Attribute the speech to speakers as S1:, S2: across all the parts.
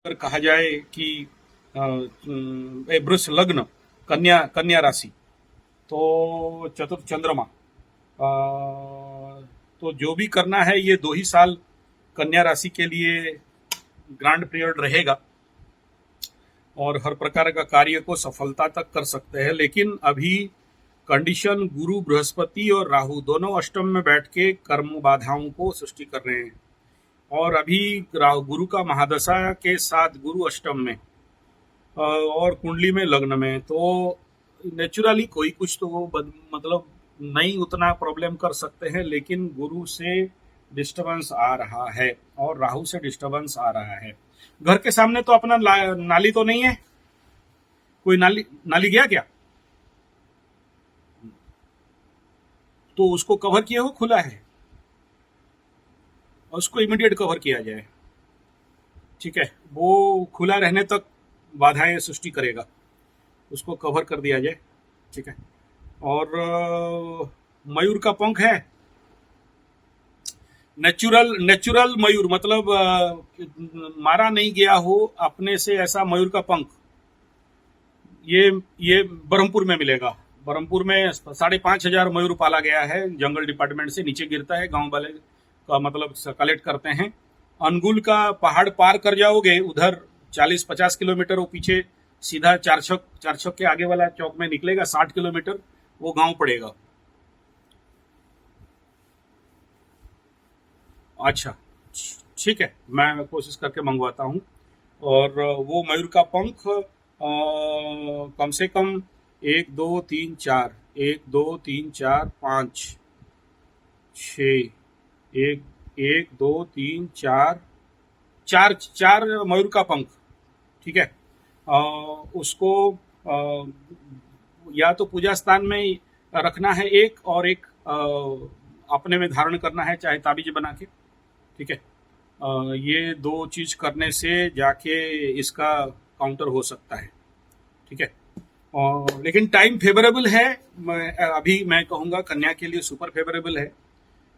S1: अगर कहा जाए कि वृष लग्न, कन्या कन्या राशि, तो चतुर्थ चंद्रमा, तो जो भी करना है ये 2 ही साल कन्या राशि के लिए ग्रांड पीरियड रहेगा और हर प्रकार का कार्य को सफलता तक कर सकते हैं। लेकिन अभी कंडीशन गुरु बृहस्पति और राहु दोनों अष्टम में बैठ के कर्म बाधाओं को सृष्टि कर रहे हैं। और अभी गुरु का महादशा के साथ गुरु अष्टम में और कुंडली में लग्न में, तो नेचुरली कोई कुछ तो वो मतलब नहीं उतना प्रॉब्लम कर सकते हैं। लेकिन गुरु से डिस्टरबेंस आ रहा है और राहु से डिस्टरबेंस आ रहा है। घर के सामने तो अपना नाली तो नहीं है, कोई नाली नाली गया क्या? तो उसको कवर किए हो, खुला है, और उसको इमीडिएट कवर किया जाए। ठीक है, वो खुला रहने तक बाधाएं सृष्टि करेगा, उसको कवर कर दिया जाए। ठीक है। और मयूर का पंख है, नेचुरल नेचुरल मयूर, मतलब मारा नहीं गया हो अपने से, ऐसा मयूर का पंख ये बरहमपुर में मिलेगा। बरहमपुर में 5,500 मयूर पाला गया है, जंगल डिपार्टमेंट से नीचे गिरता है, गांव वाले का मतलब कलेक्ट करते हैं। अनगुल का पहाड़ पार कर जाओगे, उधर 40-50 किलोमीटर वो पीछे सीधा चार छक के आगे वाला चौक में निकलेगा, 60 किलोमीटर वो गांव पड़ेगा। अच्छा, ठीक है, मैं कोशिश करके मंगवाता हूँ। और वो मयूर का पंख कम से कम 1 2 3 4, 1 2 3 4 5 6, 1 1 2 3 4 4 4 मयूर का पंख। ठीक है। उसको या तो पूजा स्थान में रखना है एक, और एक अपने में धारण करना है, चाहे ताबीज बना के। ठीक है। ये 2 चीज करने से जाके इसका काउंटर हो सकता है। ठीक है। लेकिन टाइम फेवरेबल है, अभी मैं कहूँगा कन्या के लिए सुपर फेवरेबल है,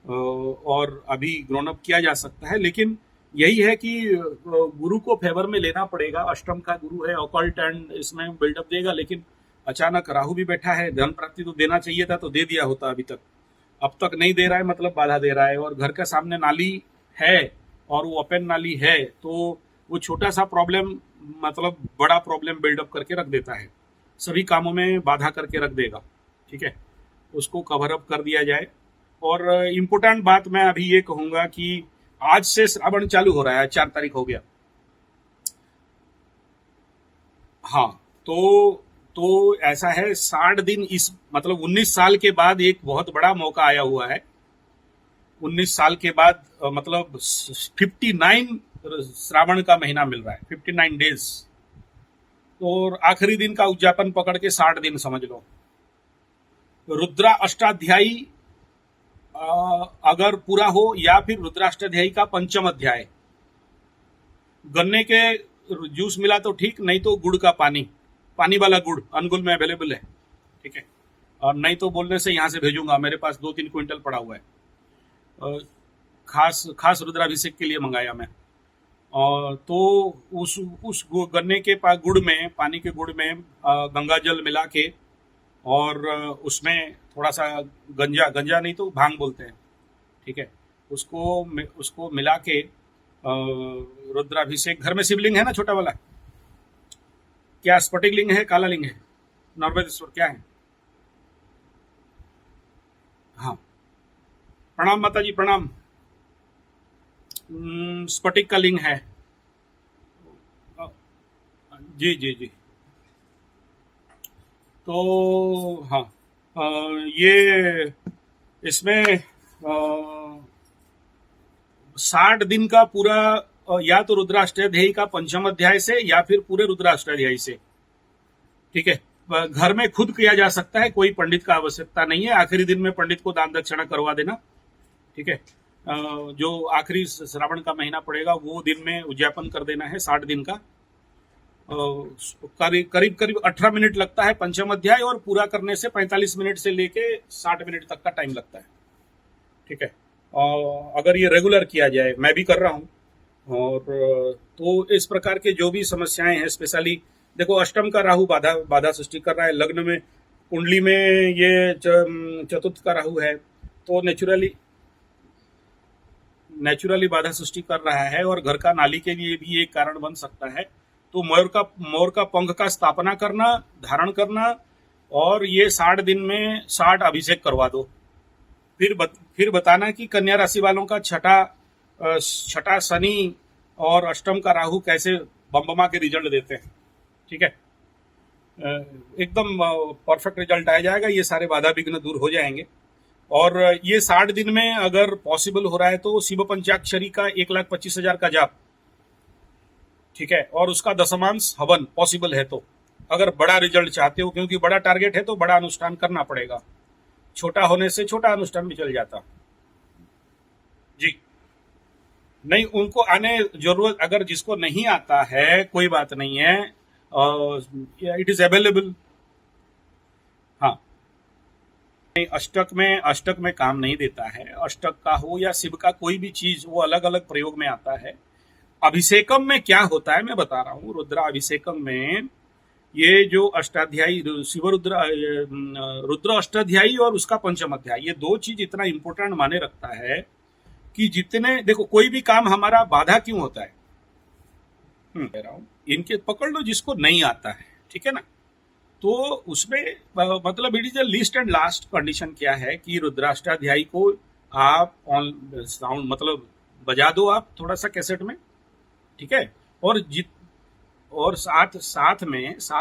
S1: और अभी ग्रोन अप किया जा सकता है। लेकिन यही है कि गुरु को फेवर में लेना पड़ेगा। अष्टम का गुरु है, ऑकल्ट एंड इसमें बिल्डअप देगा। लेकिन अचानक राहु भी बैठा है, धन प्राप्ति तो देना चाहिए था, तो दे दिया होता अभी तक। अब तक नहीं दे रहा है, मतलब बाधा दे रहा है। और घर के सामने नाली है और वो ओपन नाली है, तो वो छोटा सा प्रॉब्लम मतलब बड़ा प्रॉब्लम बिल्डअप करके रख देता है, सभी कामों में बाधा करके रख देगा। ठीक है, उसको कवर अप कर दिया जाए। और इम्पोर्टेंट बात मैं अभी ये कहूंगा कि आज से श्रावण चालू हो रहा है, 4 तारीख हो गया। हाँ, तो ऐसा है, 60 दिन, इस मतलब 19 साल के बाद एक बहुत बड़ा मौका आया हुआ है। 19 साल के बाद मतलब 59 श्रावण का महीना मिल रहा है, 59 डेज। और आखिरी दिन का उद्यापन पकड़ के 60 दिन समझ लो। रुद्रा अष्टाध्यायी अगर पूरा हो, या फिर रुद्राष्टाध्यायी का 5म अध्याय। गन्ने के जूस मिला तो ठीक, नहीं तो गुड़ का पानी वाला गुड़ अनगुल में अवेलेबल है। ठीक है। और नहीं तो बोलने से यहां से भेजूंगा, मेरे पास 2-3 क्विंटल पड़ा हुआ है, खास रुद्राभिषेक के लिए मंगाया मैं। और तो उस गन्ने के गुड़ में, पानी के गुड़ में गंगा जल मिला के, और उसमें थोड़ा सा गंजा नहीं तो भांग बोलते हैं। ठीक है, उसको मिला के रुद्राभिषेक। घर में शिवलिंग है ना, छोटा वाला, क्या स्फटिक लिंग है, काला लिंग है, नर्मदेश्वर क्या है? हाँ, प्रणाम माता जी, प्रणाम। स्फटिक का लिंग है। जी जी जी। तो हाँ, ये इसमें 60 दिन का पूरा, या तो रुद्राष्टाध्यायी का 5म अध्याय से, या फिर पूरे रुद्राष्टाध्यायी से। ठीक है, घर में खुद किया जा सकता है, कोई पंडित का आवश्यकता नहीं है। आखिरी दिन में पंडित को दान दक्षिणा करवा देना। ठीक है, जो आखिरी श्रावण का महीना पड़ेगा वो दिन में उद्यापन कर देना है, 60 दिन का। करीब 18 मिनट लगता है 5म अध्याय, और पूरा करने से 45 मिनट से लेके 60 मिनट तक का टाइम लगता है। ठीक है, अगर ये रेगुलर किया जाए, मैं भी कर रहा हूँ, और तो इस प्रकार के जो भी समस्याएं हैं, स्पेशली देखो अष्टम का राहु बाधा बाधा सृष्टि कर रहा है, लग्न में कुंडली में ये चतुर्थ का राहु है, तो नेचुरली बाधा सृष्टि कर रहा है और घर का नाली के लिए भी एक कारण बन सकता है। तो मोर का पंख का स्थापना करना, धारण करना, और ये 60 दिन में 60 अभिषेक करवा दो। फिर बताना कि कन्या राशि वालों का छठा शनि और अष्टम का राहु कैसे बम्बमा के रिजल्ट देते हैं। ठीक है, एकदम परफेक्ट रिजल्ट आ जाएगा, ये सारे बाधा विघ्न दूर हो जाएंगे। और ये 60 दिन में अगर पॉसिबल हो रहा है तो शिव पंचाक्षरी का 1,25,000 का जाप, ठीक है, और उसका दशमांश हवन पॉसिबल है तो, अगर बड़ा रिजल्ट चाहते हो, क्योंकि बड़ा टारगेट है तो बड़ा अनुष्ठान करना पड़ेगा, छोटा होने से छोटा अनुष्ठान भी चल जाता जी। नहीं, उनको आने जरूरत, अगर जिसको नहीं आता है कोई बात नहीं है, इट इज अवेलेबल। हाँ, अष्टक में काम नहीं देता है, अष्टक का हो या शिव का कोई भी चीज, वो अलग अलग प्रयोग में आता है। अभिषेकम में क्या होता है मैं बता रहा हूं। रुद्राभिषेकम में ये जो अष्टाध्यायी शिव रुद्र अष्टाध्यायी और उसका पंचम अध्याय, ये दो चीज इतना इंपॉर्टेंट माने रखता है कि जितने, देखो कोई भी काम हमारा बाधा क्यों होता है, कह रहा हूं, इनके पकड़ लो जिसको नहीं आता है, ठीक है ना, तो उसमें मतलब it is the least and last condition क्या है कि रुद्राष्टाध्यायी को आप ऑन साउंड मतलब बजा दो आप थोड़ा सा कैसेट में, ठीक है, और साथ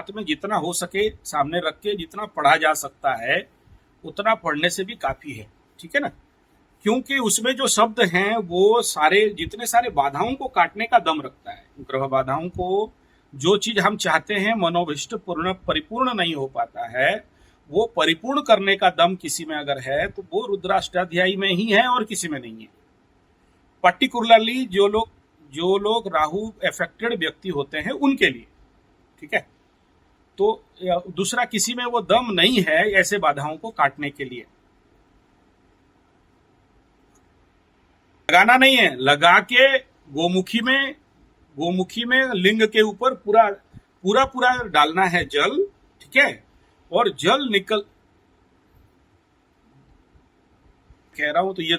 S1: में जितना हो सके सामने रख के जितना पढ़ा जा सकता है उतना पढ़ने से भी काफी है, ठीक है ना, क्योंकि उसमें जो शब्द हैं वो सारे जितने सारे बाधाओं को काटने का दम रखता है। ग्रह बाधाओं को, जो चीज हम चाहते हैं मनोभिष्ट परिपूर्ण नहीं हो पाता है, वो परिपूर्ण करने का दम किसी में अगर है तो वो रुद्राष्टाध्यायी में ही है और किसी में नहीं है। पर्टिकुलरली जो लोग राहु एफेक्टेड व्यक्ति होते हैं उनके लिए, ठीक है, तो दूसरा किसी में वो दम नहीं है ऐसे बाधाओं को काटने के लिए। लगाना नहीं है, लगा के गोमुखी में लिंग के ऊपर पूरा डालना है जल, ठीक है, और जल निकल, कह रहा हूं तो ये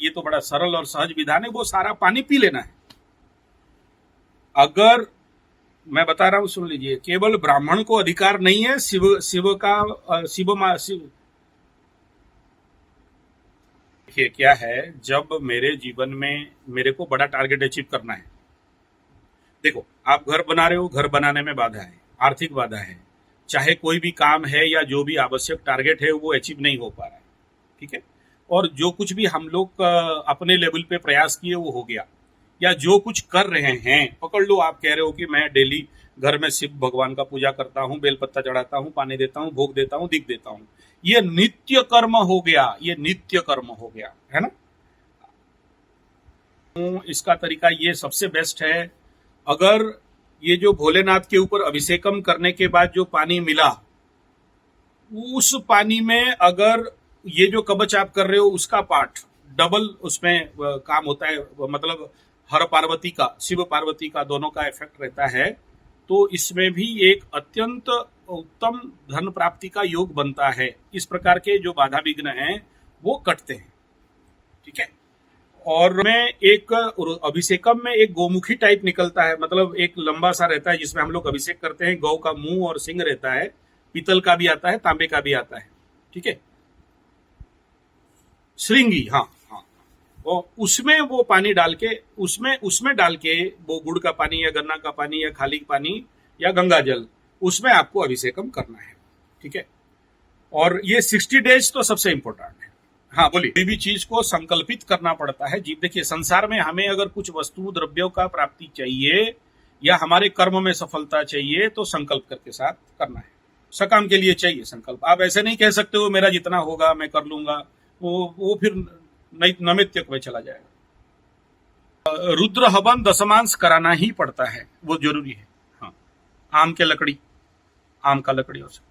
S1: तो बड़ा सरल और सहज विधान है, वो सारा पानी पी लेना है। अगर मैं बता रहा हूं सुन लीजिए, केवल ब्राह्मण को अधिकार नहीं है देखिए क्या है, जब मेरे जीवन में मेरे को बड़ा टारगेट अचीव करना है, देखो आप घर बना रहे हो, घर बनाने में बाधा है, आर्थिक बाधा है, चाहे कोई भी काम है या जो भी आवश्यक टारगेट है वो अचीव नहीं हो पा रहा है, ठीक है, और जो कुछ भी हम लोग अपने लेवल पे प्रयास किए वो हो गया, या जो कुछ कर रहे हैं, पकड़ लो आप कह रहे हो कि मैं डेली घर में शिव भगवान का पूजा करता हूँ, बेलपत्ता चढ़ाता हूँ, पानी देता हूँ, भोग देता हूँ, दीप देता हूँ, ये नित्य कर्म हो गया, ये नित्य कर्म हो गया है ना। इसका तरीका ये सबसे बेस्ट है, अगर ये जो भोलेनाथ के ऊपर अभिषेकम करने के बाद जो पानी मिला, उस पानी में अगर ये जो कवच आप कर रहे हो उसका पार्ट डबल उसमें काम होता है, मतलब हर पार्वती का, शिव पार्वती का दोनों का इफेक्ट रहता है, तो इसमें भी एक अत्यंत उत्तम धन प्राप्ति का योग बनता है। इस प्रकार के जो बाधा विघ्न हैं वो कटते हैं, ठीक है। और में एक अभिषेकम में एक गोमुखी टाइप निकलता है, मतलब एक लंबा सा रहता है जिसमें हम लोग अभिषेक करते हैं, गौ का मुंह और सिंह रहता है, पीतल का भी आता है, तांबे का भी आता है, ठीक है, श्रृंगी, हाँ हाँ, और उसमें वो पानी डाल के उसमें डाल के वो गुड़ का पानी या गन्ना का पानी या खाली पानी या गंगा जल, उसमें आपको अभिषेकम करना है, ठीक है। और ये 60 डेज तो सबसे इंपॉर्टेंट है। हाँ बोलिए। कोई भी चीज को संकल्पित करना पड़ता है जी। देखिए संसार में हमें अगर कुछ वस्तु द्रव्यों का प्राप्ति चाहिए या हमारे कर्म में सफलता चाहिए तो संकल्प करके साथ करना है, सकाम के लिए चाहिए संकल्प। आप ऐसे नहीं कह सकते हो मेरा जितना होगा मैं कर लूंगा, वो फिर नैमित्तिक में चला जाएगा। रुद्र हवन दशमांश कराना ही पड़ता है, वो जरूरी है। हाँ, आम का लकड़ी हो सकता है।